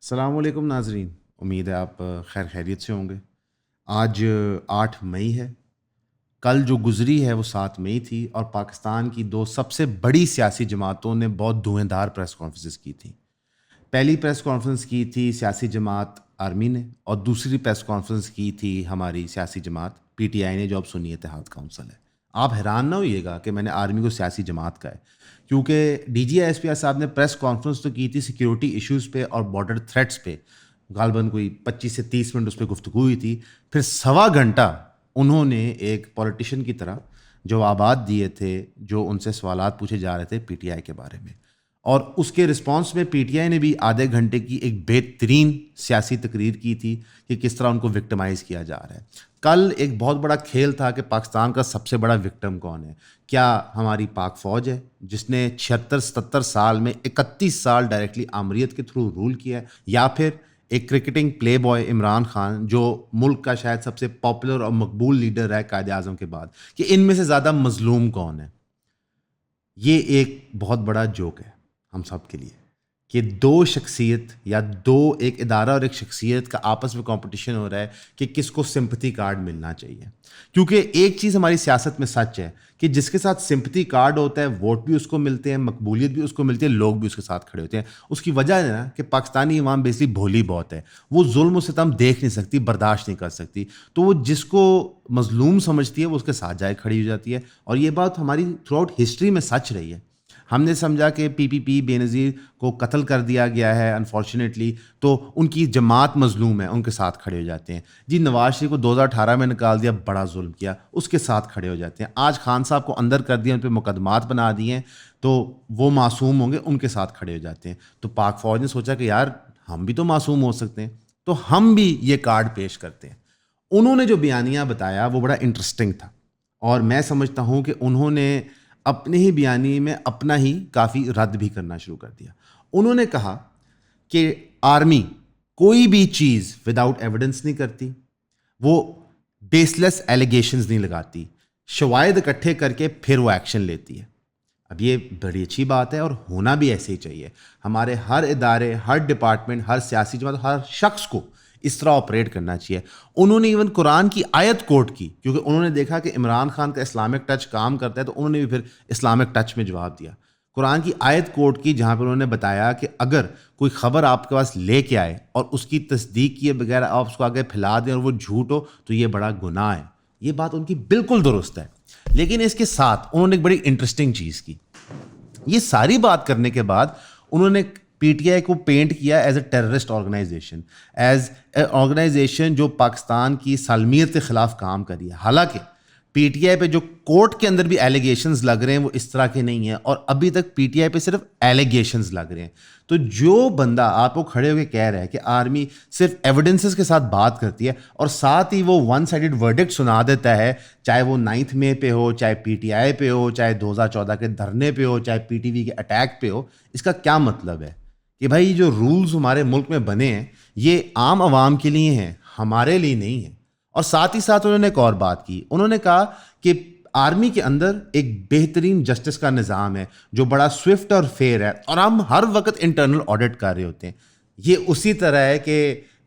السلام علیکم ناظرین، امید ہے آپ خیر خیریت سے ہوں گے۔ آج 8 مئی ہے۔ کل جو گزری ہے وہ 7 مئی تھی، اور پاکستان کی دو سب سے بڑی سیاسی جماعتوں نے بہت دھویں دھار پریس کانفرنس کی تھیں۔ پہلی پریس کانفرنس کی تھی سیاسی جماعت آرمی نے، اور دوسری پریس کانفرنس کی تھی ہماری سیاسی جماعت پی ٹی آئی نے، جو اب سنی اتحاد کونسل ہے۔ آپ حیران نہ ہوئیے گا کہ میں نے آرمی کو سیاسی جماعت کہا ہے، کیونکہ D G S P R صاحب نے پریس کانفرنس تو کی تھی سیکیورٹی ایشوز پہ اور بارڈر تھریٹس پہ، غالباً کوئی 25 سے 30 منٹ اس پہ گفتگو ہوئی تھی۔ پھر 1.25 گھنٹہ انہوں نے ایک پولیٹیشین کی طرح جوابات دیے تھے جو ان سے سوالات پوچھے جا رہے تھے پی ٹی آئی کے بارے میں، اور اس کے رسپانس میں پی ٹی آئی نے بھی آدھے گھنٹے کی ایک بہترین سیاسی تقریر کی تھی کہ کس طرح ان کو وکٹمائز کیا جا رہا ہے۔ کل ایک بہت بڑا کھیل تھا کہ پاکستان کا سب سے بڑا وکٹم کون ہے۔ کیا ہماری پاک فوج ہے جس نے 76-77 سال میں 31 سال ڈائریکٹلی آمریت کے تھرو رول کیا ہے، یا پھر ایک کرکٹنگ پلے بوائے عمران خان جو ملک کا شاید سب سے پاپولر اور مقبول لیڈر ہے قائد اعظم کے بعد، کہ ان میں سے زیادہ مظلوم کون ہے؟ یہ ایک بہت بڑا جوک ہے ہم سب کے لیے کہ دو شخصیت یا دو، ایک ادارہ اور ایک شخصیت کا آپس میں کمپٹیشن ہو رہا ہے کہ کس کو سمپتھی کارڈ ملنا چاہیے۔ کیونکہ ایک چیز ہماری سیاست میں سچ ہے کہ جس کے ساتھ سمپتھی کارڈ ہوتا ہے ووٹ بھی اس کو ملتے ہیں، مقبولیت بھی اس کو ملتی ہے، لوگ بھی اس کے ساتھ کھڑے ہوتے ہیں۔ اس کی وجہ ہے نا کہ پاکستانی عوام بیسکلی بھولی بہت ہے، وہ ظلم و ستم دیکھ نہیں سکتی، برداشت نہیں کر سکتی، تو وہ جس کو مظلوم سمجھتی ہے وہ اس کے ساتھ جائے کھڑی ہو جاتی ہے۔ اور یہ بات ہماری تھرو آؤٹ ہسٹری میں سچ رہی ہے۔ ہم نے سمجھا کہ پی بے نظیر کو قتل کر دیا گیا ہے انفارچونیٹلی، تو ان کی جماعت مظلوم ہے، ان کے ساتھ کھڑے ہو جاتے ہیں۔ جی نواز شریف کو 2018 میں نکال دیا، بڑا ظلم کیا، اس کے ساتھ کھڑے ہو جاتے ہیں۔ آج خان صاحب کو اندر کر دیا، ان پہ مقدمات بنا دیے ہیں، تو وہ معصوم ہوں گے، ان کے ساتھ کھڑے ہو جاتے ہیں۔ تو پاک فوج نے سوچا کہ یار ہم بھی تو معصوم ہو سکتے ہیں، تو ہم بھی یہ کارڈ پیش کرتے ہیں۔ انہوں نے جو بیانیہ بتایا وہ بڑا انٹرسٹنگ تھا، اور میں سمجھتا ہوں کہ انہوں نے اپنے ہی بیانی میں اپنا ہی کافی رد بھی کرنا شروع کر دیا۔ انہوں نے کہا کہ آرمی کوئی بھی چیز وداؤٹ ایویڈنس نہیں کرتی، وہ بیس لیس ایلیگیشنز نہیں لگاتی، شواہد اکٹھے کر کے پھر وہ ایکشن لیتی ہے۔ اب یہ بڑی اچھی بات ہے، اور ہونا بھی ایسے ہی چاہیے۔ ہمارے ہر ادارے، ہر ڈپارٹمنٹ، ہر سیاسی جماعت، ہر شخص کو اس طرح آپریٹ کرنا چاہیے۔ انہوں نے ایون قرآن کی آیت کوٹ کی، کیونکہ انہوں نے دیکھا کہ عمران خان کا اسلامک ٹچ کام کرتا ہے، تو انہوں نے بھی پھر اسلامک ٹچ میں جواب دیا۔ قرآن کی آیت کوٹ کی، جہاں پہ انہوں نے بتایا کہ اگر کوئی خبر آپ کے پاس لے کے آئے اور اس کی تصدیق کیے بغیر آپ اس کو آگے پھیلا دیں اور وہ جھوٹ ہو، تو یہ بڑا گناہ ہے۔ یہ بات ان کی بالکل درست ہے، لیکن اس کے ساتھ انہوں نے ایک بڑی انٹرسٹنگ چیز کی۔ یہ ساری بات کرنے کے بعد انہوں نے پی ٹی آئی کو پینٹ کیا as a terrorist organization, as a organization جو پاکستان کی سالمیت کے خلاف کام کری ہے۔ حالانکہ پی ٹی آئی پہ جو کورٹ کے اندر بھی ایلیگیشنز لگ رہے ہیں وہ اس طرح کے نہیں ہیں، اور ابھی تک پی ٹی آئی پہ صرف ایلیگیشنز لگ رہے ہیں۔ تو جو بندہ آپ کو کھڑے ہو کے کہہ رہا ہے کہ آرمی صرف ایویڈنسز کے ساتھ بات کرتی ہے، اور ساتھ ہی وہ ون سائیڈڈ ورڈکٹ سنا دیتا ہے، چاہے وہ 9 مئی پہ ہو، چاہے پی ٹی آئی پہ ہو، چاہے 2014 کے دھرنے پہ ہو، چاہے پی ٹی وی کے اٹیک پہ ہو، اس کا کیا مطلب ہے؟ کہ بھائی جو رولز ہمارے ملک میں بنے ہیں یہ عام عوام کے لیے ہیں، ہمارے لیے نہیں ہیں۔ اور ساتھ ہی ساتھ انہوں نے ایک اور بات کی، انہوں نے کہا کہ آرمی کے اندر ایک بہترین جسٹس کا نظام ہے جو بڑا سوئفٹ اور فیئر ہے، اور ہم ہر وقت انٹرنل آڈٹ کر رہے ہوتے ہیں۔ یہ اسی طرح ہے کہ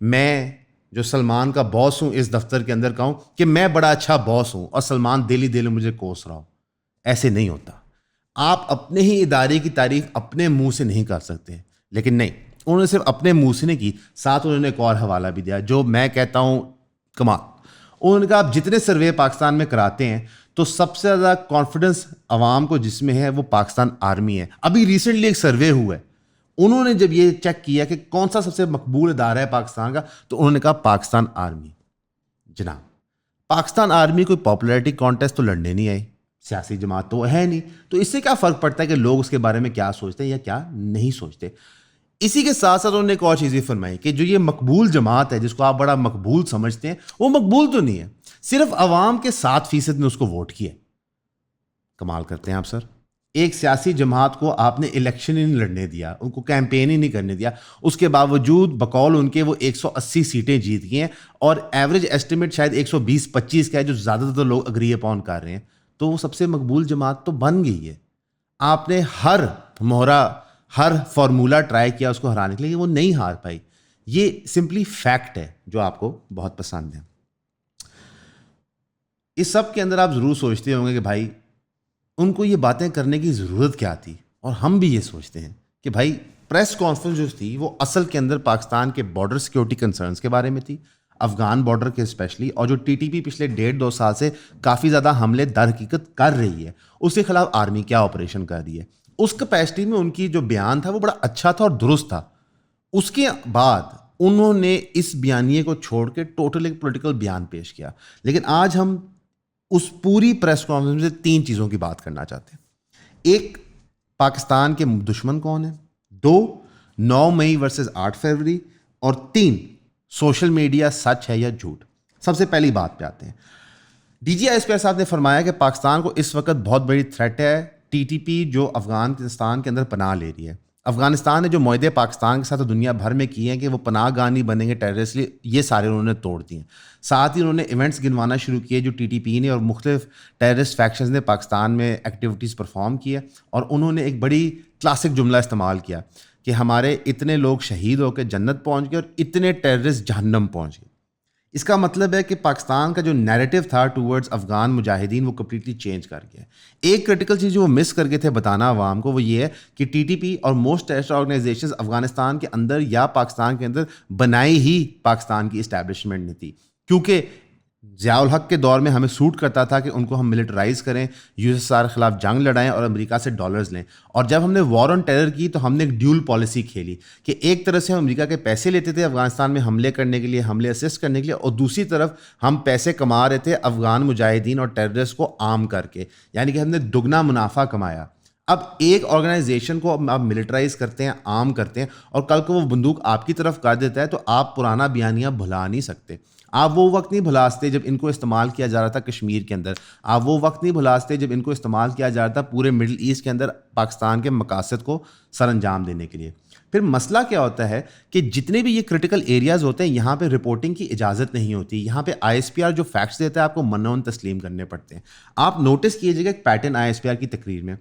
میں جو سلمان کا باس ہوں اس دفتر کے اندر کہوں کہ میں بڑا اچھا باس ہوں اور سلمان دلی دل مجھے کوس رہا ہو۔ ایسے نہیں ہوتا۔ آپ اپنے ہی ادارے کی تعریف اپنے منہ سے نہیں کر سکتے، لیکن نہیں، انہوں نے صرف اپنے منہ سے نہیں کی، ساتھ انہوں نے ایک اور حوالہ بھی دیا جو میں کہتا ہوں کمال۔ انہوں نے کہا آپ جتنے سروے پاکستان میں کراتے ہیں تو سب سے زیادہ کانفیڈنس عوام کو جس میں ہے وہ پاکستان آرمی ہے۔ ابھی ریسنٹلی ایک سروے ہوا ہے، انہوں نے جب یہ چیک کیا کہ کون سا سب سے مقبول ادارہ ہے پاکستان کا، تو انہوں نے کہا پاکستان آرمی۔ جناب پاکستان آرمی کوئی پاپولیرٹی کانٹیسٹ تو لڑنے نہیں آئی، سیاسی جماعت تو ہے نہیں، تو اس سے کیا فرق پڑتا ہے کہ لوگ اس کے بارے میں کیا سوچتے ہیں یا کیا نہیں سوچتے۔ اسی کے ساتھ ساتھ انہوں نے ایک اور چیز یہ فرمائی کہ جو یہ مقبول جماعت ہے جس کو آپ بڑا مقبول سمجھتے ہیں، وہ مقبول تو نہیں ہے، صرف عوام کے 7% نے اس کو ووٹ کیا۔ کمال کرتے ہیں آپ سر، ایک سیاسی جماعت کو آپ نے الیکشن ہی نہیں لڑنے دیا، ان کو کیمپین ہی نہیں کرنے دیا، اس کے باوجود بقول ان کے وہ 180 سیٹیں جیت گئی ہیں، اور ایوریج ایسٹیمیٹ شاید 120-25 کا ہے جو زیادہ تر لوگ اگری اپون کر رہے ہیں، تو وہ سب سے مقبول جماعت تو بن گئی ہے۔ آپ نے ہر مہرہ، ہر فارمولہ ٹرائی کیا اس کو ہرانے کے لیے، وہ نہیں ہار پائی۔ یہ سمپلی فیکٹ ہے جو آپ کو بہت پسند ہے. اس سب کے اندر آپ ضرور سوچتے ہوں گے کہ بھائی ان کو یہ باتیں کرنے کی ضرورت کیا تھی, اور ہم بھی یہ سوچتے ہیں کہ بھائی پریس کانفرنس جو تھی وہ اصل کے اندر پاکستان کے بارڈر سیکیورٹی کنسرنس کے بارے میں تھی, افغان بارڈر کے اسپیشلی, اور جو ٹی ٹی پی پچھلے 1.5-2 سال سے کافی زیادہ حملے در حقیقت کر رہی ہے, اس کے خلاف آرمی کیا آپریشن کر رہی ہے. اس کیپیسٹی میں ان کی جو بیان تھا وہ بڑا اچھا تھا اور درست تھا. اس کے بعد انہوں نے اس بیانیے کو چھوڑ کے ٹوٹل ایک پولیٹیکل بیان پیش کیا. لیکن آج ہم اس پوری پریس کانفرنس میں سے 3 چیزوں کی بات کرنا چاہتے ہیں. ایک, پاکستان کے دشمن کون ہیں. 2, 9 مئی ورسز 8 فروری. اور 3, سوشل میڈیا سچ ہے یا جھوٹ. سب سے پہلی بات پہ آتے ہیں. D G I S P R صاحب نے فرمایا کہ پاکستان کو اس وقت بہت بڑی تھریٹ ہے ٹی ٹی پی جو افغانستان کے اندر پناہ لے رہی ہے. افغانستان نے جو معاہدے پاکستان کے ساتھ دنیا بھر میں کیے ہیں کہ وہ پناہ گاہ نہیں بنیں گے ٹیررسٹ, یہ سارے انہوں نے توڑ دیے. ساتھ ہی انہوں نے ایونٹس گنوانا شروع کیے جو ٹی ٹی پی نے اور مختلف ٹیررسٹ فیکشنز نے پاکستان میں ایکٹیویٹیز پرفارم کیے, اور انہوں نے ایک بڑی کلاسک جملہ استعمال کیا کہ ہمارے اتنے لوگ شہید ہو کے جنت پہنچ گئے اور اتنے ٹیررسٹ جہنم پہنچ گئے. اس کا مطلب ہے کہ پاکستان کا جو نیریٹو تھا ٹورڈز افغان مجاہدین وہ کمپلیٹلی چینج کر گیا. ایک کرٹیکل چیز جو وہ مس کر گئے تھے بتانا عوام کو, وہ یہ ہے کہ ٹی ٹی پی اور موسٹ ٹیررسٹ آرگنائزیشنز افغانستان کے اندر یا پاکستان کے اندر بنائی ہی پاکستان کی اسٹیبلشمنٹ نے تھی, کیونکہ ضیاء الحق کے دور میں ہمیں سوٹ کرتا تھا کہ ان کو ہم ملٹرائز کریں, یو ایس ایس آر کے خلاف جنگ لڑائیں اور امریکہ سے ڈالرز لیں. اور جب ہم نے وار آن ٹیرر کی تو ہم نے ایک ڈیول پالیسی کھیلی کہ ایک طرف سے ہم امریکہ کے پیسے لیتے تھے افغانستان میں حملے کرنے کے لیے, حملے اسسٹ کرنے کے لیے, اور دوسری طرف ہم پیسے کما رہے تھے افغان مجاہدین اور ٹیررسٹ کو عام کر کے, یعنی کہ ہم نے دگنا منافع کمایا. اب ایک آرگنائزیشن کو آپ ملٹرائز کرتے ہیں, عام کرتے ہیں, اور کل کو وہ بندوق آپ کی طرف کر دیتا ہے تو آپ پرانا بیانیہ بھلا نہیں سکتے. آپ وہ وقت نہیں بھلا سکتے جب ان کو استعمال کیا جا رہا تھا کشمیر کے اندر, آپ وہ وقت نہیں بھلا سکتے جب ان کو استعمال کیا جا رہا تھا پورے مڈل ایسٹ کے اندر پاکستان کے مقاصد کو سر انجام دینے کے لیے. پھر مسئلہ کیا ہوتا ہے کہ جتنے بھی یہ کرٹیکل ایریاز ہوتے ہیں یہاں پہ رپورٹنگ کی اجازت نہیں ہوتی. یہاں پہ آئی ایس پی آر جو فیکٹس دیتا ہے آپ کو منون تسلیم کرنے پڑتے ہیں. آپ نوٹس کیجیے گا ایک pattern I S P are کی تقریر میں,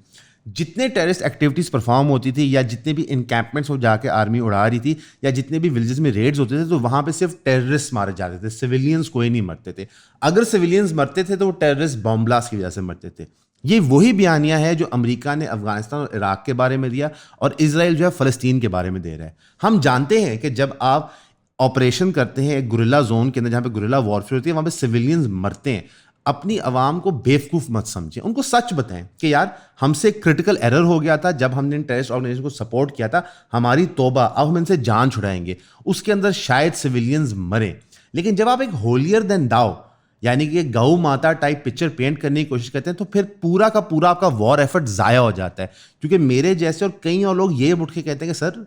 جتنے ٹیررسٹ ایکٹیویٹیز پرفارم ہوتی تھی یا جتنے بھی انکیمپمنٹس وہ جا کے آرمی اڑا رہی تھی یا جتنے بھی ولیجز میں ریڈز ہوتے تھے تو وہاں پہ صرف ٹیررسٹ مارے جاتے تھے, سویلینز کوئی نہیں مرتے تھے. اگر سویلینز مرتے تھے تو وہ ٹیررسٹ بم بلاسٹ کی وجہ سے مرتے تھے. یہ وہی بیانیہ ہے جو امریکہ نے افغانستان اور عراق کے بارے میں دیا اور اسرائیل جو ہے فلسطین کے بارے میں دے رہا ہے. ہم جانتے ہیں کہ جب آپ آپریشن کرتے ہیں ایک گوریلا زون کے اندر جہاں پہ گوریلا وارفیئر ہوتی ہے وہاں پہ سویلینز مرتے ہیں. اپنی عوام کو بیوقوف مت سمجھیں, ان کو سچ بتائیں کہ یار ہم سے کرٹیکل ایرر ہو گیا تھا جب ہم نے ٹیررسٹ آرگنائزیشن کو سپورٹ کیا تھا, ہماری توبہ, اب ہم ان سے جان چھڑائیں گے. اس کے اندر شاید سویلینز مریں, لیکن جب آپ ایک ہولیر دین داؤ یعنی کہ گو ماتا ٹائپ پکچر پینٹ کرنے کی کوشش کرتے ہیں تو پھر پورا کا پورا آپ کا وار ایفرٹ ضائع ہو جاتا ہے. کیونکہ میرے جیسے اور کئی اور لوگ یہ اٹھ کے کہتے ہیں کہ سر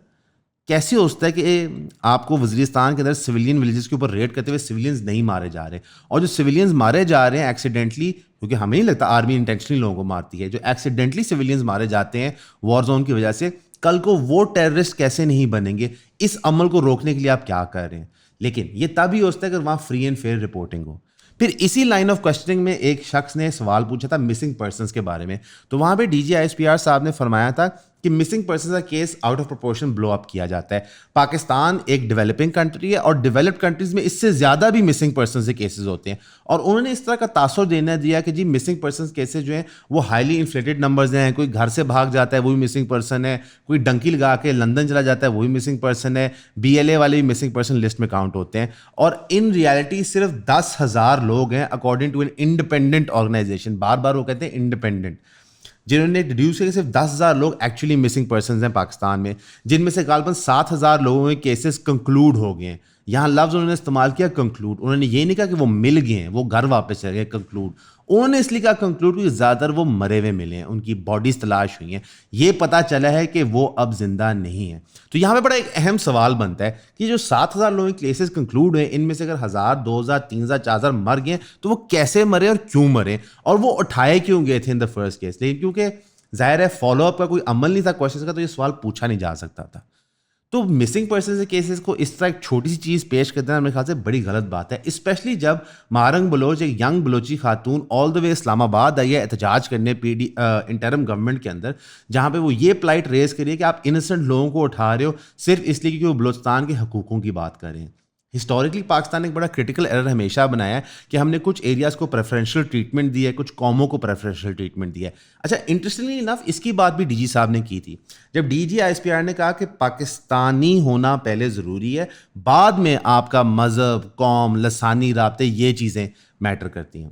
کیسے ہوتا ہے کہ آپ کو وزیرستان کے اندر سویلین ولیجز کے اوپر ریڈ کرتے ہوئے سویلینز نہیں مارے جا رہے, اور جو سویلینز مارے جا رہے ہیں ایکسیڈنٹلی, کیونکہ ہمیں نہیں لگتا آرمی انٹینشنلی لوگوں کو مارتی ہے, جو ایکسیڈنٹلی سویلینز مارے جاتے ہیں وار زون کی وجہ سے, کل کو وہ ٹیررسٹ کیسے نہیں بنیں گے؟ اس عمل کو روکنے کے لیے آپ کیا کر رہے ہیں؟ لیکن یہ تب ہی ہوتا ہے کہ وہاں فری اینڈ فیئر رپورٹنگ ہو. پھر اسی لائن آف کوشچننگ میں ایک شخص نے سوال پوچھا تھا مسنگ پرسنس کے بارے میں, تو وہاں پہ D G I S P R صاحب نے فرمایا تھا کہ مسنگ پرسنس کا case out of proportion blow up کیا جاتا ہے. پاکستان ایک ڈیولپنگ کنٹری ہے اور ڈیولپڈ کنٹریز میں اس سے زیادہ بھی مسنگ پرسنس کے کیسز ہوتے ہیں, اور انہوں نے اس طرح کا تاثر دینا دیا کہ جی مسنگ پرسنس کیسز جو ہیں وہ ہائیلی انفلیٹڈ نمبرز ہیں. کوئی گھر سے بھاگ جاتا ہے وہ بھی مسنگ پرسن ہے, کوئی ڈنکی لگا کے لندن چلا جاتا ہے وہ بھی مسنگ پرسن ہے, بی ایل اے والے بھی مسنگ پرسن لسٹ میں کاؤنٹ ہوتے ہیں. اور ان ریالٹی صرف 10,000 لوگ ہیں according to an independent organisation, بار بار وہ کہتے ہیں انڈیپینڈنٹ, جنہوں نے ڈیڈیوس کیا کہ صرف 10,000 لوگ ایکچولی مسنگ پرسنز ہیں پاکستان میں, جن میں سے غالباً 7,000 لوگوں کے کیسز کنکلوڈ ہو گئے ہیں. یہاں لفظ انہوں نے استعمال کیا کنکلوڈ, انہوں نے یہ نہیں کہا کہ وہ مل گئے ہیں, وہ گھر واپس چلے گئے, کنکلوڈ انہوں نے اس لیے کہا کنکلوڈ کیونکہ زیادہ تر وہ مرے ہوئے ملے ہیں, ان کی باڈیز تلاش ہوئی ہیں, یہ پتہ چلا ہے کہ وہ اب زندہ نہیں ہیں. تو یہاں پہ بڑا ایک اہم سوال بنتا ہے کہ جو 7,000 لوگوں کے کیسز کنکلوڈ ہیں ان میں سے اگر 1,000 2,000 3,000 4,000 مر گئے تو وہ کیسے مرے اور کیوں مرے, اور وہ اٹھائے کیوں گئے تھے ان دا فرسٹ کیس؟ لیکن کیونکہ ظاہر ہے فالو اپ کا کوئی عمل نہیں تھا کوشچن کا, تو یہ سوال پوچھا نہیں جا سکتا تھا. تو مسنگ پرسنز کے کیسز کو اس طرح ایک چھوٹی سی چیز پیش کرتے ہیں میرے خیال سے بڑی غلط بات ہے، اسپیشلی جب مارنگ بلوچ ایک ینگ بلوچی خاتون آل دا وے اسلام آباد آئی ہے احتجاج کرنے انٹرم گورنمنٹ کے اندر، جہاں پہ وہ یہ پلائٹ ریز کریے کہ آپ انسنٹ لوگوں کو اٹھا رہے ہو صرف اس لیے کہ وہ بلوچستان کے حقوقوں کی بات کر رہے ہیں. ہسٹوریکلی پاکستان نے ایک بڑا کرٹیکل ایرر ہمیشہ بنایا ہے کہ ہم نے کچھ ایریاز کو پریفرینشیل ٹریٹمنٹ دی ہے، کچھ قوموں کو پریفرینشیل ٹریٹمنٹ دیا ہے. اچھا انٹرسٹنگلی انف اس کی بات بھی ڈی جی صاحب نے کی تھی جب D G I S P R نے کہا کہ پاکستانی ہونا پہلے ضروری ہے، بعد میں آپ کا مذہب، قوم، لسانی رابطے یہ چیزیں میٹر کرتی ہیں.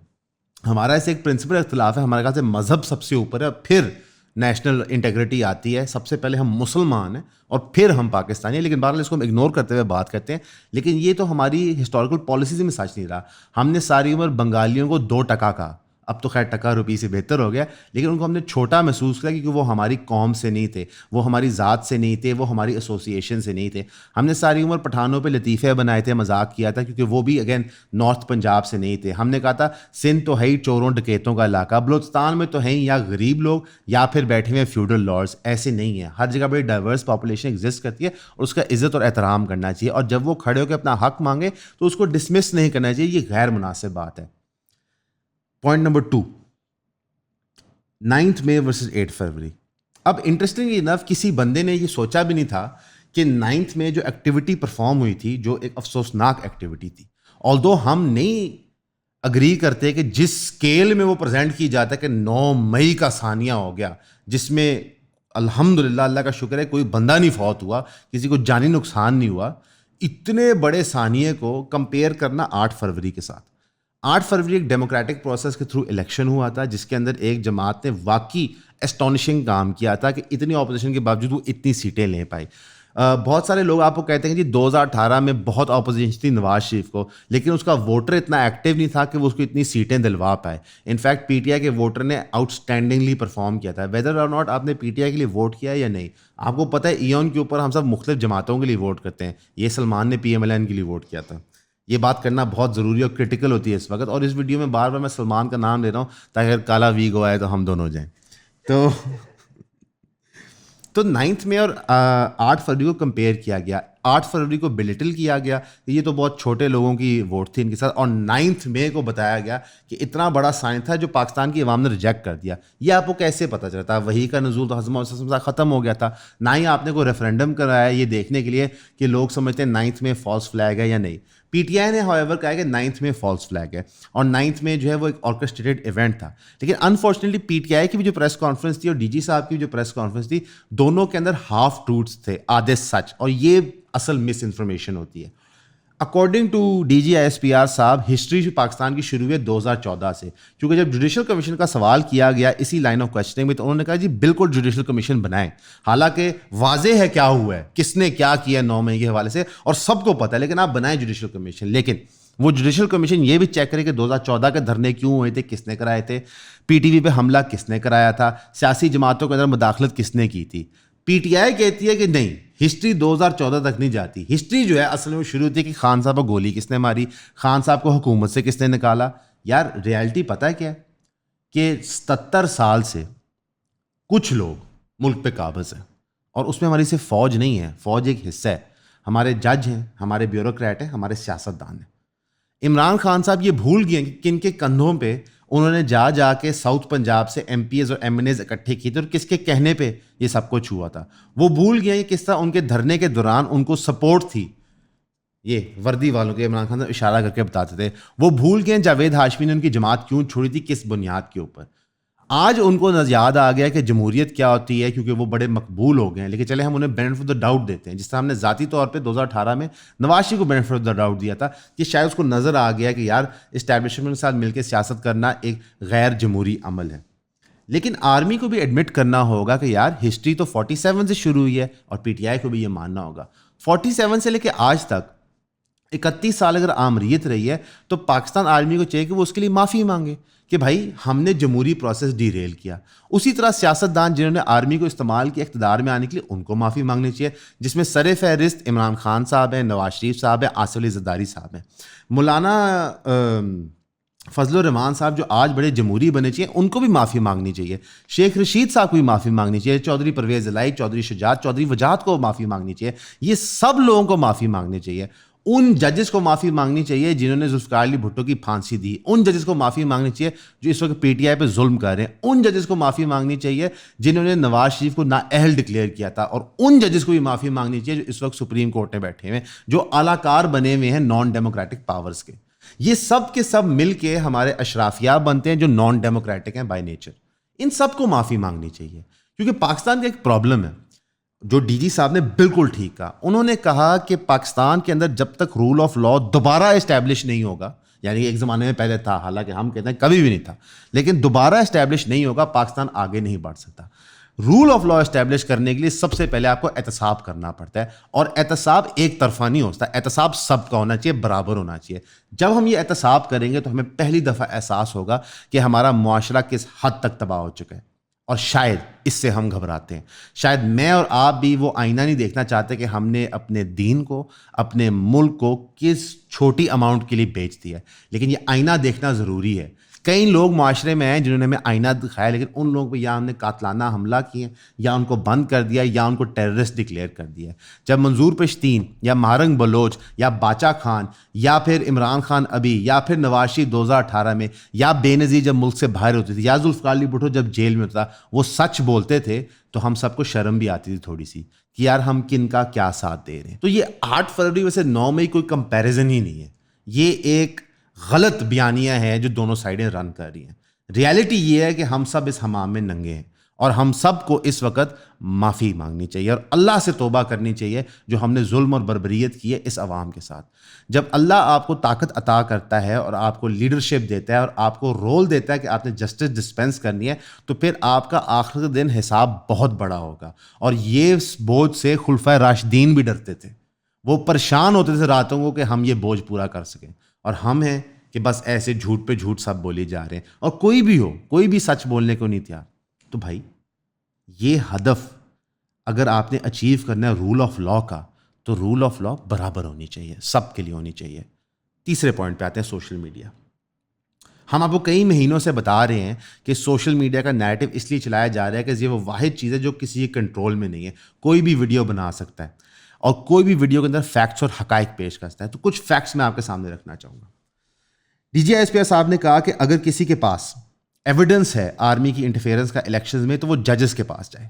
ہمارا ایسے ایک پرنسپل اختلاف ہے، ہمارے خیال سے مذہب سب سے اوپر ہے، پھر نیشنل انٹیگریٹی آتی ہے، سب سے پہلے ہم مسلمان ہیں اور پھر ہم پاکستانی ہیں. لیکن بہرحال اس کو ہم اگنور کرتے ہوئے بات کرتے ہیں، لیکن یہ تو ہماری ہسٹوریکل پالیسیز میں سچ نہیں رہا. ہم نے ساری عمر بنگالیوں کو 2 ٹکا کہا، اب تو خیر ٹکا روپی سے بہتر ہو گیا، لیکن ان کو ہم نے چھوٹا محسوس کیا کیونکہ وہ ہماری قوم سے نہیں تھے، وہ ہماری ذات سے نہیں تھے، وہ ہماری ایسوسیشن سے نہیں تھے. ہم نے ساری عمر پٹھانوں پہ لطیفے بنائے تھے، مذاق کیا تھا کیونکہ وہ بھی اگین نارتھ پنجاب سے نہیں تھے. ہم نے کہا تھا سندھ تو ہے ہی چوروں ڈکیتوں کا علاقہ، بلوچستان میں تو ہیں یا غریب لوگ یا پھر بیٹھے ہوئے فیوڈل لارڈز. ایسے نہیں ہیں، ہر جگہ بڑی ڈائیورس پاپولیشن ایگزسٹ کرتی ہے اور اس کا عزت اور احترام کرنا چاہیے، اور جب وہ کھڑے ہو کے اپنا حق مانگے تو اس کو ڈسمس نہیں کرنا چاہیے، یہ غیر مناسب بات ہے. پوائنٹ نمبر 2، 9 مئی ورسز 8 فروری. اب انٹرسٹنگ انف کسی بندے نے یہ سوچا بھی نہیں تھا کہ 9 میں جو ایکٹیویٹی پرفارم ہوئی تھی جو ایک افسوسناک ایکٹیویٹی تھی، آلدو ہم نہیں اگری کرتے کہ جس اسکیل میں وہ پریزنٹ کی جاتا ہے کہ 9 مئی کا ثانیہ ہو گیا جس میں الحمدللہ اللہ کا شکر ہے کوئی بندہ نہیں فوت ہوا، کسی کو جانی نقصان نہیں ہوا، اتنے بڑے ثانیے کو کمپیئر کرنا 8 فروری کے ساتھ. 8 فروری ایک ڈیموکریٹک پروسیس کے تھرو الیکشن ہوا تھا جس کے اندر ایک جماعت نے واقعی اسٹونشنگ کام کیا تھا کہ اتنی اپوزیشن کے باوجود وہ اتنی سیٹیں لے پائی. بہت سارے لوگ آپ کو کہتے ہیں کہ جی 2018 میں بہت اپوزیشن تھی نواز شریف کو، لیکن اس کا ووٹر اتنا ایکٹیو نہیں تھا کہ وہ اس کو اتنی سیٹیں دلوا پائے. انفیکٹ پی ٹی آئی کے ووٹر نے آؤٹ اسٹینڈنگلی پرفارم کیا تھا. ویدر اور ناٹ آپ نے پی ٹی آئی کے لیے ووٹ کیا ہے یا نہیں، آپ کو پتہ ہے ایون کے اوپر ہم سب مختلف جماعتوں کے لیے ووٹ کرتے ہیں، یہ سلمان نے پی ایم ایل این کے لیے ووٹ کیا تھا. یہ بات کرنا بہت ضروری اور کرٹیکل ہوتی ہے اس وقت، اور اس ویڈیو میں بار بار میں سلمان کا نام لے رہا ہوں تاکہ اگر کالا ویگو آئے تو ہم دونوں ہو جائیں. تو 9 میں اور 8 فروری کو کمپیئر کیا گیا. 8 فروری کو بلیٹل کیا گیا کہ یہ تو بہت چھوٹے لوگوں کی ووٹ تھی ان کے ساتھ، اور 9 مئی کو بتایا گیا کہ اتنا بڑا سائن تھا جو پاکستان کی عوام نے ریجیکٹ کر دیا. یہ آپ کو کیسے پتہ چلتا؟ وہی کا نزول تو حضرت ختم ہو گیا تھا، نہ ہی آپ نے کوئی ریفرینڈم کرایا یہ دیکھنے کے لیے کہ لوگ سمجھتے ہیں 9 میں فالس فلیگ ہے یا نہیں. پی ٹی آئی نے ہاؤیور کہا کہ 9 میں فالس فلیگ ہے، اور 9 میں جو ہے وہ ایک آرکسٹریٹڈ ایونٹ تھا. لیکن انفارچونیٹلی پی ٹی آئی کی بھی جو پریس کانفرنس تھی اور ڈی جی صاحب کی بھی جو پریس کانفرنس تھی، دونوں کے اندر ہاف ٹروٹس تھے، آدھے سچ، اور یہ اصل مس انفارمیشن ہوتی ہے. According to D G I S P R صاحب، ہسٹری پاکستان کی شروع ہوئی 2014 سے، کیونکہ جب جوڈیشل کمیشن کا سوال کیا گیا اسی لائن آف کوشچننگ میں تو انہوں نے کہا جی بالکل جوڈیشل کمیشن بنائیں، حالانکہ واضح ہے کیا ہوا ہے، کس نے کیا کیا 9 مئی کے حوالے سے اور سب کو پتہ ہے، لیکن آپ بنائیں جوڈیشل کمیشن. لیکن وہ جوڈیشل کمیشن یہ بھی چیک کرے کہ 2014 کے دھرنے کیوں ہوئے تھے، کس نے کرائے تھے، پی ٹی وی پہ حملہ کس نے کرایا تھا، سیاسی جماعتوں کے اندر مداخلت کس نے کی تھی. پی ٹی آئی کہتی ہے کہ نہیں، ہسٹری 2014 تک نہیں جاتی، ہسٹری جو ہے اصل میں شروع ہوتی ہے کہ خان صاحب کو گولی کس نے ماری، خان صاحب کو حکومت سے کس نے نکالا. یار ریالٹی پتہ ہے کیا ہے کہ 77 سال سے کچھ لوگ ملک پہ قابض ہیں، اور اس میں ہماری صرف فوج نہیں ہے، فوج ایک حصہ ہے، ہمارے جج ہیں، ہمارے بیوروکریٹ ہیں، ہمارے سیاستدان ہیں. عمران خان صاحب یہ بھول گئے کہ کن کے کندھوں پہ انہوں نے جا کے ساؤتھ پنجاب سے ایم پی ایز اور ایم این ایز اکٹھے کیے تھے اور کس کے کہنے پہ یہ سب کچھ ہوا تھا. وہ بھول گئے کہ کس طرح ان کے دھرنے کے دوران ان کو سپورٹ تھی، یہ وردی والوں کے عمران خان صاحب اشارہ کر کے بتاتے تھے. وہ بھول گئے جاوید ہاشمی نے ان کی جماعت کیوں چھوڑی تھی، کس بنیاد کے اوپر. آج ان کو یاد آ گیا کہ جمہوریت کیا ہوتی ہے کیونکہ وہ بڑے مقبول ہو گئے ہیں. لیکن چلے ہم انہیں بینیفٹ آف دا ڈاؤٹ دیتے ہیں، جس طرح ہم نے ذاتی طور پہ 2018 میں نواز شریف کو بینیفٹ آف دا ڈاؤٹ دیا تھا کہ شاید اس کو نظر آ گیا کہ یار اسٹیبلشمنٹ کے ساتھ مل کے سیاست کرنا ایک غیر جمہوری عمل ہے. لیکن آرمی کو بھی ایڈمٹ کرنا ہوگا کہ یار ہسٹری تو 47 سے شروع ہوئی ہے، اور پی ٹی آئی کو بھی یہ ماننا ہوگا 47 سے لے کے آج تک 31 سال اگر آمریت رہی ہے تو پاکستان آرمی کو چاہیے کہ وہ اس کے لیے معافی مانگے کہ بھائی ہم نے جمہوری پروسیس ڈی ریل کیا. اسی طرح سیاستدان جنہوں نے آرمی کو استعمال کیا اقتدار میں آنے کے لیے، ان کو معافی مانگنی چاہیے، جس میں سر فہرست عمران خان صاحب ہیں، نواز شریف صاحب ہیں، آصف علی زرداری صاحب ہیں. مولانا فضل الرحمان صاحب جو آج بڑے جمہوری بنے چاہیے ان کو بھی معافی مانگنی چاہیے, شیخ رشید صاحب کو بھی معافی مانگنی چاہیے, چودھری پرویز الہی, چودھری شجاعت, چودھری وجاہت کو معافی مانگنی چاہیے, یہ سب لوگوں کو معافی مانگنی چاہیے. ان ججز کو معافی مانگنی چاہیے جنہوں نے ذوالفقار علی بھٹو کی پھانسی دی, ان ججز کو معافی مانگنی چاہیے جو اس وقت پی ٹی آئی پہ ظلم کر رہے ہیں, ان ججز کو معافی مانگنی چاہیے جنہوں نے نواز شریف کو نااہل ڈکلیئر کیا تھا, اور ان ججز کو بھی معافی مانگنی چاہیے جو اس وقت سپریم کورٹ میں بیٹھے ہوئے ہیں, جو اعلیٰ کار بنے ہوئے ہیں نان ڈیموکریٹک پاورز کے. یہ سب کے سب مل کے ہمارے اشرافیہ بنتے ہیں جو نان ڈیموکریٹک ہیں بائی نیچر. ان سب کو معافی مانگنی چاہیے, کیونکہ پاکستان کا ایک پرابلم ہے جو ڈی جی صاحب نے بالکل ٹھیک کہا. انہوں نے کہا کہ پاکستان کے اندر جب تک رول آف لا دوبارہ اسٹیبلش نہیں ہوگا, یعنی ایک زمانے میں پہلے تھا, حالانکہ ہم کہتے ہیں کبھی بھی نہیں تھا, لیکن دوبارہ اسٹیبلش نہیں ہوگا, پاکستان آگے نہیں بڑھ سکتا. رول آف لا اسٹیبلش کرنے کے لیے سب سے پہلے آپ کو احتساب کرنا پڑتا ہے, اور احتساب ایک طرفہ نہیں ہوتا, احتساب سب کا ہونا چاہیے, برابر ہونا چاہیے. جب ہم یہ احتساب کریں گے تو ہمیں پہلی دفعہ احساس ہوگا کہ ہمارا معاشرہ کس حد تک تباہ ہو چکا ہے, اور شاید اس سے ہم گھبراتے ہیں. شاید میں اور آپ بھی وہ آئینہ نہیں دیکھنا چاہتے کہ ہم نے اپنے دین کو, اپنے ملک کو کس چھوٹی اماؤنٹ کے لیے بیچ دیا ہے, لیکن یہ آئینہ دیکھنا ضروری ہے. کئی لوگ معاشرے میں ہیں جنہوں نے ہمیں آئینہ دکھایا, لیکن ان لوگوں پہ یا ہم نے قاتلانہ حملہ کیے, یا ان کو بند کر دیا, یا ان کو ٹیررسٹ ڈکلیئر کر دیا. جب منظور پشتین یا مہارنگ بلوچ یا باچا خان یا پھر عمران خان ابھی یا پھر نواز شریف 2018 میں یا بے نظیر جب ملک سے باہر ہوتی تھی, یا ذوالفقار علی بھٹو جب جیل میں ہوتا تھا, وہ سچ بولتے تھے تو ہم سب کو شرم بھی آتی تھی تھوڑی سی کہ یار ہم کن کا کیا ساتھ دے رہے ہیں. تو یہ 8 فروری ویسے 9 مئی کوئی کمپیریزن ہی نہیں ہے, یہ ایک غلط بیانیہ ہے جو دونوں سائڈیں رن کر رہی ہیں. ریالٹی یہ ہے کہ ہم سب اس حمام میں ننگے ہیں, اور ہم سب کو اس وقت معافی مانگنی چاہیے اور اللہ سے توبہ کرنی چاہیے جو ہم نے ظلم اور بربریت کی ہے اس عوام کے ساتھ. جب اللہ آپ کو طاقت عطا کرتا ہے اور آپ کو لیڈرشپ دیتا ہے اور آپ کو رول دیتا ہے کہ آپ نے جسٹس ڈسپینس کرنی ہے, تو پھر آپ کا آخر کے دن حساب بہت بڑا ہوگا. اور یہ بوجھ سے خلفائے راشدین بھی ڈرتے تھے, وہ پریشان ہوتے تھے راتوں کو کہ ہم یہ بوجھ پورا کر سکیں, اور ہم ہیں کہ بس ایسے جھوٹ پہ جھوٹ سب بولی جا رہے ہیں, اور کوئی بھی ہو, کوئی بھی سچ بولنے کو نہیں تیار. تو بھائی یہ ہدف اگر آپ نے اچیو کرنا ہے رول آف لا کا, تو رول آف لا برابر ہونی چاہیے, سب کے لیے ہونی چاہیے. تیسرے پوائنٹ پہ آتے ہیں, سوشل میڈیا. ہم آپ کو کئی مہینوں سے بتا رہے ہیں کہ سوشل میڈیا کا نیریٹو اس لیے چلایا جا رہا ہے کہ یہ وہ واحد چیز ہے جو کسی کے کنٹرول میں نہیں ہے. کوئی بھی ویڈیو بنا سکتا ہے, اور کوئی بھی ویڈیو کے اندر فیکٹس اور حقائق پیش کر سکتا ہے. تو کچھ فیکٹس میں آپ کے سامنے رکھنا چاہوں گا. ڈی جی ایس پی صاحب نے کہا کہ اگر کسی کے پاس ایویڈنس ہے آرمی کی انٹرفیئرنس کا الیکشنز میں, تو وہ ججز کے پاس جائے.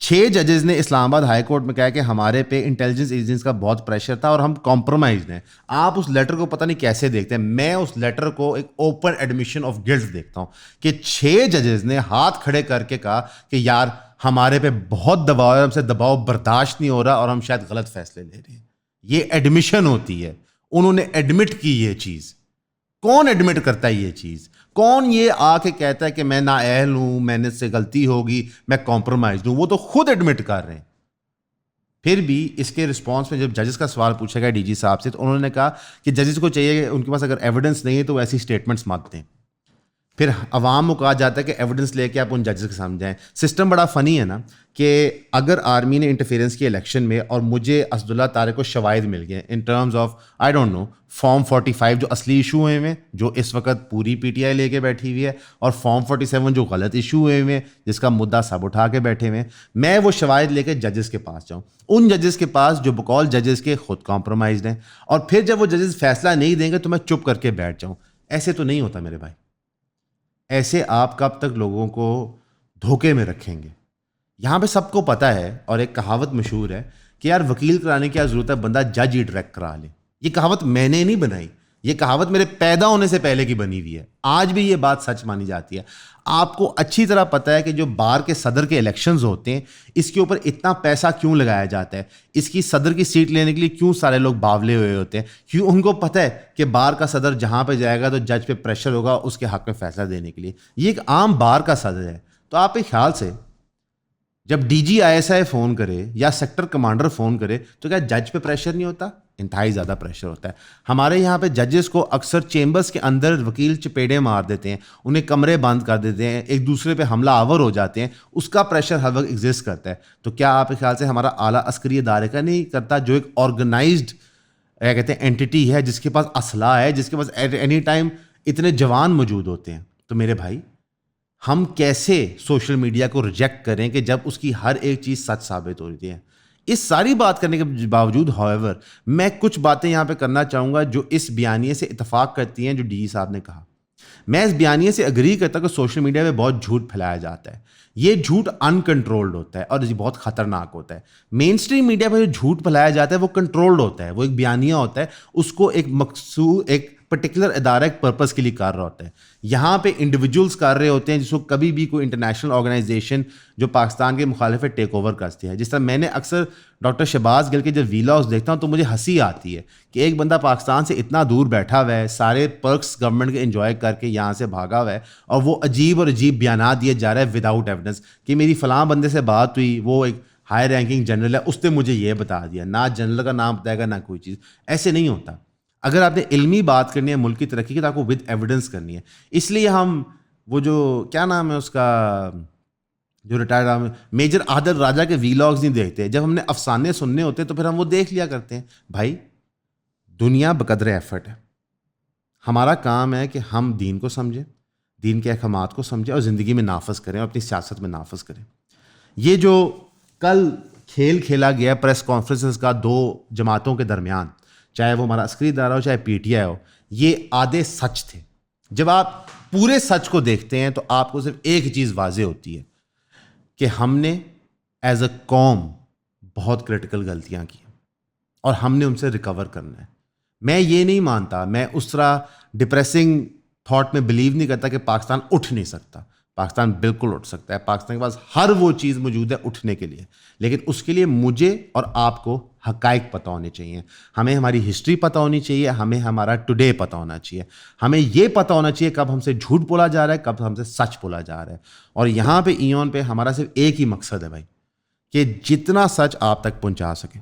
6 ججز نے اسلام آباد ہائی کورٹ میں کہا کہ ہمارے پہ انٹیلیجنس ایجنس کا بہت پریشر تھا اور ہم کمپرومائزڈ ہیں. آپ اس لیٹر کو پتہ نہیں کیسے دیکھتے ہیں, میں اس لیٹر کو ایک اوپن ایڈمیشن آف گلٹ دیکھتا ہوں کہ 6 ججز نے ہاتھ کھڑے کر کے کہا کہ یار ہمارے پہ بہت دباؤ ہے, ہم سے دباؤ برداشت نہیں ہو رہا اور ہم شاید غلط فیصلے لے رہے ہیں. یہ ایڈمیشن ہوتی ہے, انہوں نے ایڈمٹ کی یہ چیز. کون ایڈمٹ کرتا ہے یہ چیز؟ کون یہ آ کے کہتا ہے کہ میں نااہل ہوں, میں نے سے غلطی ہوگی, میں کمپرومائزڈ ہوں؟ وہ تو خود ایڈمٹ کر رہے ہیں. پھر بھی اس کے رسپانس میں جب ججز کا سوال پوچھا گیا ڈی جی صاحب سے, تو انہوں نے کہا کہ ججز کو چاہیے کہ ان کے پاس اگر ایویڈنس نہیں ہے تو وہ ایسی اسٹیٹمنٹس مت دیں. پھر عوام کو کہا جاتا ہے کہ ایویڈنس لے کے آپ ان ججز کے سامنے جائیں. سسٹم بڑا فنی ہے نا, کہ اگر آرمی نے انٹرفیئرنس کی الیکشن میں اور مجھے اسد اللہ طارق کو شواہد مل گئے in terms of I don't know form 45 جو اصلی ایشو ہوئے ہوئے جو اس وقت پوری پی ٹی آئی لے کے بیٹھی ہوئی ہے, اور فارم 47 جو غلط ایشو ہوئے ہوئے جس کا مدعا سب اٹھا کے بیٹھے ہوئے, میں وہ شواہد لے کے ججز کے پاس جاؤں, ان ججز کے پاس جو بقول ججز کے خود کمپرومائزڈ ہیں, اور پھر جب وہ ججز فیصلہ نہیں دیں گے تو میں چپ کر کے بیٹھ جاؤں. ایسے تو نہیں ہوتا میرے بھائی. ایسے آپ کب تک لوگوں کو دھوکے میں رکھیں گے؟ یہاں پہ سب کو پتہ ہے, اور ایک کہاوت مشہور ہے کہ یار وکیل کرانے کی کیا ضرورت ہے, بندہ جج ہی ڈائریکٹ کرا لے. یہ کہاوت میں نے نہیں بنائی, یہ کہاوت میرے پیدا ہونے سے پہلے کی بنی ہوئی ہے. آج بھی یہ بات سچ مانی جاتی ہے. آپ کو اچھی طرح پتہ ہے کہ جو بار کے صدر کے الیکشنز ہوتے ہیں, اس کے اوپر اتنا پیسہ کیوں لگایا جاتا ہے, اس کی صدر کی سیٹ لینے کے لیے کیوں سارے لوگ باولے ہوئے ہوتے ہیں, کیوں ان کو پتہ ہے کہ بار کا صدر جہاں پہ جائے گا تو جج پہ پریشر ہوگا اس کے حق میں فیصلہ دینے کے لیے. یہ ایک عام بار کا صدر ہے. تو آپ کے خیال سے جب D G I S I phone کرے یا سیکٹر کمانڈر فون کرے تو کیا جج پہ پریشر نہیں ہوتا؟ انتہائی زیادہ پریشر ہوتا ہے. ہمارے یہاں پہ ججز کو اکثر چیمبرز کے اندر وکیل چپیڑے مار دیتے ہیں, انہیں کمرے بند کر دیتے ہیں, ایک دوسرے پہ حملہ آور ہو جاتے ہیں, اس کا پریشر ہر وقت ایگزسٹ کرتا ہے. تو کیا آپ کے خیال سے ہمارا اعلیٰ عسکری ادارے کا نہیں کرتا, جو ایک آرگنائزڈ کیا کہتے ہیں اینٹی ہے, جس کے پاس اسلحہ ہے, جس کے پاس ایٹ اینی ٹائم اتنے جوان موجود ہوتے ہیں. تو میرے بھائی ہم کیسے سوشل میڈیا کو ریجیکٹ کریں کہ جب اس کی ہر ایک چیز سچ ثابت ہو رہی ہے. اس ساری بات کرنے کے باوجود however میں کچھ باتیں یہاں پہ کرنا چاہوں گا جو اس بیانیے سے اتفاق کرتی ہیں جو ڈی جی صاحب نے کہا. میں اس بیانیے سے اگری کرتا ہوں کہ سوشل میڈیا پہ بہت جھوٹ پھیلایا جاتا ہے. یہ جھوٹ انکنٹرولڈ ہوتا ہے اور یہ بہت خطرناک ہوتا ہے. مین اسٹریم میڈیا پہ جو جھوٹ پھیلایا جاتا ہے وہ کنٹرولڈ ہوتا ہے, وہ ایک بیانیہ ہوتا ہے, اس کو ایک مقصود ایک پرٹیکولر ادارہ ایک پرپز کے لیے کر رہا ہوتا ہے. یہاں پہ انڈیویجولس کر رہے ہوتے ہیں جس کو کبھی بھی کوئی انٹرنیشنل آرگنائزیشن جو پاکستان کے مخالف ٹیک اوور کرتی ہے. جس طرح میں نے اکثر ڈاکٹر شہباز گل کے جب ویلاگز دیکھتا ہوں تو مجھے ہنسی آتی ہے کہ ایک بندہ پاکستان سے اتنا دور بیٹھا ہوا ہے, سارے پرکس گورنمنٹ کے انجوائے کر کے یہاں سے بھاگا ہوا ہے, اور وہ عجیب اور عجیب بیانات دیے جا رہا ہے وداؤٹ ایویڈنس کہ میری فلاں بندے سے بات ہوئی, وہ ایک ہائی رینکنگ جنرل ہے, اس نے مجھے یہ بتا دیا. نہ جنرل کا نام بتائے گا نہ کوئی چیز. ایسے نہیں ہوتا. اگر آپ نے علمی بات کرنی ہے ملک کی ترقی کی تو آپ کو ود ایویڈنس کرنی ہے. اس لیے ہم وہ جو کیا نام ہے اس کا جو ریٹائرڈ میجر عادل راجہ کے ویلاگز نہیں دیکھتے. جب ہم نے افسانے سننے ہوتے ہیں تو پھر ہم وہ دیکھ لیا کرتے ہیں. بھائی دنیا بقدر ایفرٹ ہے. ہمارا کام ہے کہ ہم دین کو سمجھیں, دین کے احکامات کو سمجھیں اور زندگی میں نافذ کریں اور اپنی سیاست میں نافذ کریں. یہ جو کل کھیل کھیلا گیا پریس کانفرنسز کا دو جماعتوں کے درمیان, چاہے وہ ہمارا عسکری ادارہ ہو چاہے پی ٹی آئی ہو, یہ آدھے سچ تھے. جب آپ پورے سچ کو دیکھتے ہیں تو آپ کو صرف ایک چیز واضح ہوتی ہے کہ ہم نے ایز اے قوم بہت کرٹیکل غلطیاں کی اور ہم نے ان سے ریکور کرنا ہے. میں یہ نہیں مانتا, میں اس طرح ڈپریسنگ تھاٹ میں بلیو نہیں کرتا کہ پاکستان اٹھ نہیں سکتا. پاکستان بالکل اٹھ سکتا ہے. پاکستان کے پاس ہر وہ چیز موجود ہے اٹھنے کے لیے, لیکن اس کے لیے مجھے اور آپ کو حقائق پتہ ہونے چاہیے. ہمیں ہماری ہسٹری پتہ ہونی چاہیے, ہمیں ہمارا ٹوڈے پتہ ہونا چاہیے, ہمیں یہ پتہ ہونا چاہیے کب ہم سے جھوٹ بولا جا رہا ہے, کب ہم سے سچ بولا جا رہا ہے. اور یہاں پہ ایون پہ ہمارا صرف ایک ہی مقصد ہے بھائی, کہ جتنا سچ آپ تک پہنچا سکیں.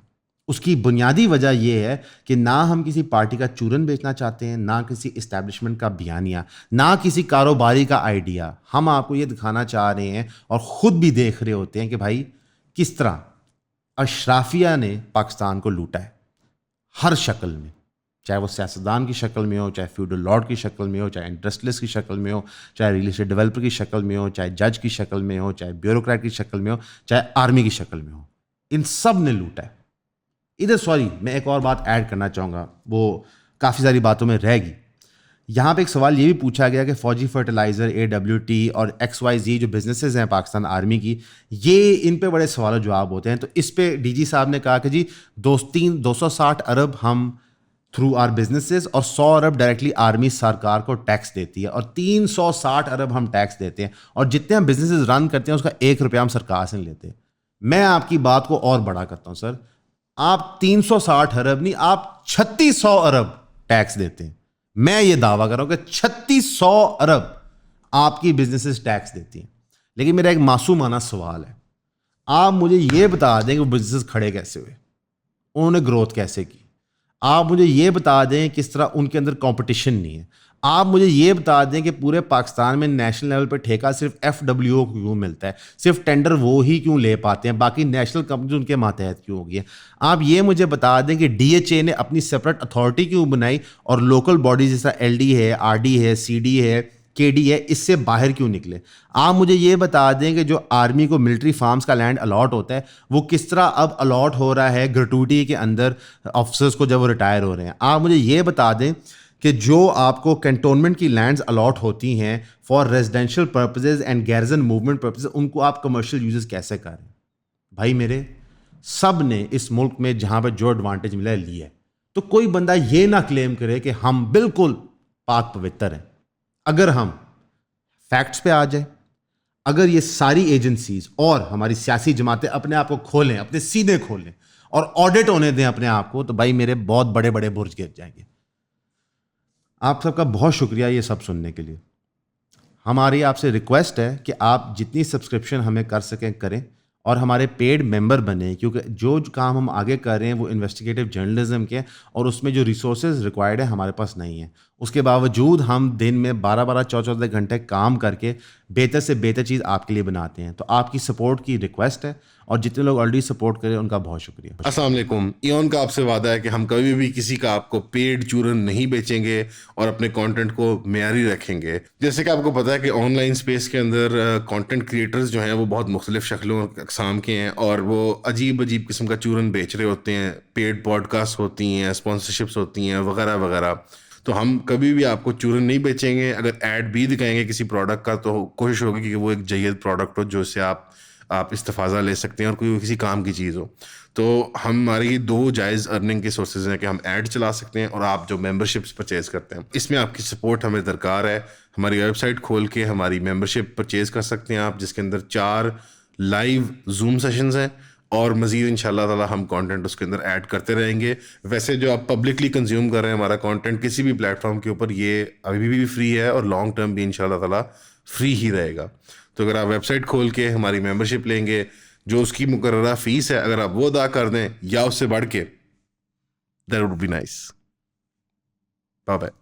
اس کی بنیادی وجہ یہ ہے کہ نہ ہم کسی پارٹی کا چورن بیچنا چاہتے ہیں, نہ کسی اسٹیبلشمنٹ کا بیانیہ, نہ کسی کاروباری کا آئیڈیا. ہم آپ کو یہ دکھانا چاہ رہے ہیں اور خود بھی دیکھ رہے ہوتے ہیں کہ بھائی کس طرح اشرافیہ نے پاکستان کو لوٹا ہے ہر شکل میں, چاہے وہ سیاستدان کی شکل میں ہو, چاہے فیوڈل لارڈ کی شکل میں ہو, چاہے انڈسٹریلسٹ کی شکل میں ہو, چاہے ریل اسٹیٹ ڈیولپر کی شکل میں ہو, چاہے جج کی شکل میں ہو, چاہے بیوروکریٹ کی شکل میں ہو, چاہے آرمی کی شکل میں ہو. ان سب نے لوٹا ہے. ادھر سوری میں ایک اور بات ایڈ کرنا چاہوں گا, وہ کافی ساری باتوں میں رہ گئی. یہاں پہ ایک سوال یہ بھی پوچھا گیا کہ فوجی فرٹیلائزر, AWT اور XYZ جو بزنسز ہیں پاکستان آرمی کی, یہ ان پہ بڑے سوال و جواب ہوتے ہیں. تو اس پہ ڈی جی صاحب نے کہا کہ جی 260 ارب ہم تھرو آر بزنسز اور 100 ارب ڈائریکٹلی آرمی سرکار کو ٹیکس دیتی ہے, اور 360 ارب ہم ٹیکس دیتے ہیں, اور جتنے ہم بزنسز رن کرتے ہیں اس کا 1 روپیہ ہم سرکار سے نہیں لیتے. میں آپ کی بات کو اور بڑا کرتا ہوں سر, آپ 360 ارب نہیں, آپ 3600 ارب ٹیکس دیتے ہیں. میں یہ دعویٰ کر رہا ہوں کہ 3600 ارب آپ کی بزنسز ٹیکس دیتی ہیں. لیکن میرا ایک معصومانہ سوال ہے, آپ مجھے یہ بتا دیں کہ وہ بزنسز کھڑے کیسے ہوئے, انہوں نے گروتھ کیسے کی. آپ مجھے یہ بتا دیں کس طرح ان کے اندر کمپٹیشن نہیں ہے. آپ مجھے یہ بتا دیں کہ پورے پاکستان میں نیشنل لیول پہ ٹھیکہ صرف FWO کو کیوں ملتا ہے, صرف ٹینڈر وہ ہی کیوں لے پاتے ہیں, باقی نیشنل کمپنیز ان کے ماتحت کیوں ہو گئی ہیں. آپ یہ مجھے بتا دیں کہ DHA نے اپنی سپریٹ اتھارٹی کیوں بنائی اور لوکل باڈیز جیسا LD ہے, RD ہے, CD ہے, KD ہے, اس سے باہر کیوں نکلے. آپ مجھے یہ بتا دیں کہ جو آرمی کو ملٹری فارمز کا لینڈ الاٹ ہوتا ہے وہ کس طرح اب الاٹ ہو رہا ہے گریٹوٹی کے اندر آفیسرز کو جب وہ ریٹائر ہو رہے ہیں. آپ مجھے یہ بتا دیں کہ جو آپ کو کنٹونمنٹ کی لینڈز الاٹ ہوتی ہیں for residential purposes and garrison movement purposes, ان کو آپ کمرشل یوزز کیسے کریں. بھائی میرے سب نے اس ملک میں جہاں پہ جو ایڈوانٹیج ملا ہے لی ہے. تو کوئی بندہ یہ نہ کلیم کرے کہ ہم بالکل پاک پوتر ہیں. اگر ہم فیکٹس پہ آ جائیں, اگر یہ ساری ایجنسیز اور ہماری سیاسی جماعتیں اپنے آپ کو کھولیں, اپنے سینے کھولیں اور آڈٹ ہونے دیں اپنے آپ کو, تو بھائی میرے بہت بڑے بڑے برج گر جائیں گے. آپ سب کا بہت شکریہ یہ سب سننے کے لیے. ہماری آپ سے ریکویسٹ ہے کہ آپ جتنی سبسکرپشن ہمیں کر سکیں کریں, اور ہمارے پیڈ ممبر بنے, کیونکہ جو کام ہم آگے کر رہے ہیں وہ انویسٹیگیٹو جرنلزم کے, اور اس میں جو ریسورسز ریکوائرڈ ہے ہمارے پاس نہیں ہیں. اس کے باوجود ہم دن میں 12-14 گھنٹے کام کر کے بہتر سے بہتر چیز آپ کے لیے بناتے ہیں. تو آپ کی سپورٹ کی ریکویسٹ ہے, اور جتنے لوگ آلریڈی سپورٹ کریں ان کا بہت شکریہ. السلام علیکم. ایون کا آپ سے وعدہ ہے کہ ہم کبھی بھی کسی کا آپ کو پیڈ چورن نہیں بیچیں گے اور اپنے کانٹینٹ کو معیاری رکھیں گے. جیسے کہ آپ کو پتہ ہے کہ آن لائن اسپیس کے اندر کانٹینٹ کریٹرز جو ہیں وہ بہت مختلف شکلوں اقسام کے ہیں, اور وہ عجیب عجیب قسم کا چورن بیچ رہے ہوتے ہیں. پیڈ پوڈ کاسٹ ہوتی ہیں, اسپانسرشپس ہوتی ہیں, وغیرہ وغیرہ. تو ہم کبھی بھی آپ کو چورن نہیں بیچیں گے. اگر ایڈ بھی دکھائیں گے کسی پروڈکٹ کا تو کوشش ہوگی کہ وہ ایک جید پروڈکٹ ہو جو سے آپ استفادہ لے سکتے ہیں اور کوئی کسی کام کی چیز ہو. تو ہماری 2 جائز ارننگ کے سورسز ہیں کہ ہم ایڈ چلا سکتے ہیں اور آپ جو ممبرشپس پرچیز کرتے ہیں. اس میں آپ کی سپورٹ ہمیں درکار ہے. ہماری ویب سائٹ کھول کے ہماری ممبرشپ پرچیز کر سکتے ہیں آپ, جس کے اندر 4 لائیو زوم سیشنز ہیں, اور مزید ان شاء اللہ تعالیٰ ہم کانٹینٹ اس کے اندر ایڈ کرتے رہیں گے. ویسے جو آپ پبلکلی کنزیوم کر رہے ہیں ہمارا کانٹینٹ کسی بھی پلیٹ فارم کے اوپر, یہ ابھی بھی فری ہے اور لانگ ٹرم بھی ان شاء اللہ تعالیٰ فری ہی رہے گا. تو اگر آپ ویب سائٹ کھول کے ہماری ممبرشپ لیں گے, جو اس کی مقررہ فیس ہے اگر آپ وہ ادا کر دیں یا اس سے بڑھ کے, that would be nice. Bye bye.